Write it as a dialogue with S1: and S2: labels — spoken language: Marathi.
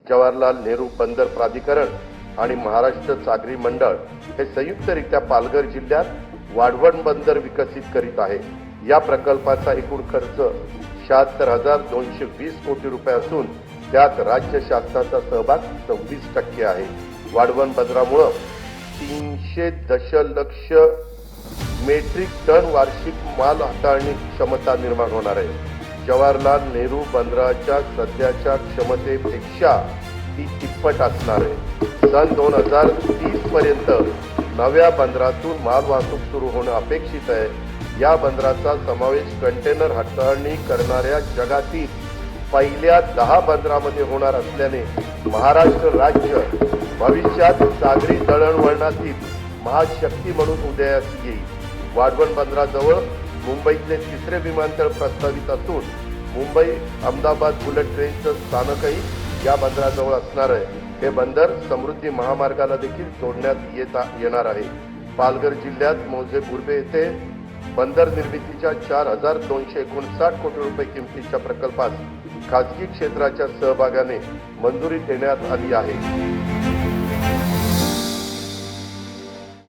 S1: जवाहरलाल नेहरू बंदर प्राधिकरण आणि महाराष्ट्र सागरी मंडळ हे संयुक्तरित्या पालघर जिल्ह्यात वाढवण बंदर विकसित करीत आहे। या प्रकल्पाचा एकूण खर्च 76,220 कोटी रुपये असून त्यात राज्य शासनाचा सहभाग 26% आहे। वाढवण बंदरामुळे 300 दशलक्ष मेट्रिक टन वार्षिक माल हाताळणी क्षमता निर्माण होणार आहे। जवाहरलाल नेहरू बंदराच्या सध्याच्या क्षमतेपेक्षा ती तिप्पट असणार आहे। सन 2030 पर्यंत नव्या बंदरातून माल वाहतूक सुरू होणं अपेक्षित आहे। या बंदराचा समावेश कंटेनर हाताळणी करणाऱ्या जगातील पहिल्या 10 बंदरामध्ये होणार असल्याने महाराष्ट्र राज्य भविष्यात सागरी दळणवळणातील महाशक्ती म्हणून उदयास येईल। वाढवण बंदराजवळ मुंबईतले 3रे विमानतळ प्रस्तावित असून मुंबई अहमदाबाद बुलेट ट्रेनचं स्थानकही या बंदराजवळ असणार आहे। हे बंदर समृद्धी महामार्गाला देखील जोडण्यात येणार आहे। पालघर जिल्ह्यात मौजे बुर्बे येथे बंदर निर्मितीच्या 4,259 कोटी रुपये किमतीच्या प्रकल्पास खासगी क्षेत्राच्या सहभागाने मंजुरी देण्यात आली आहे।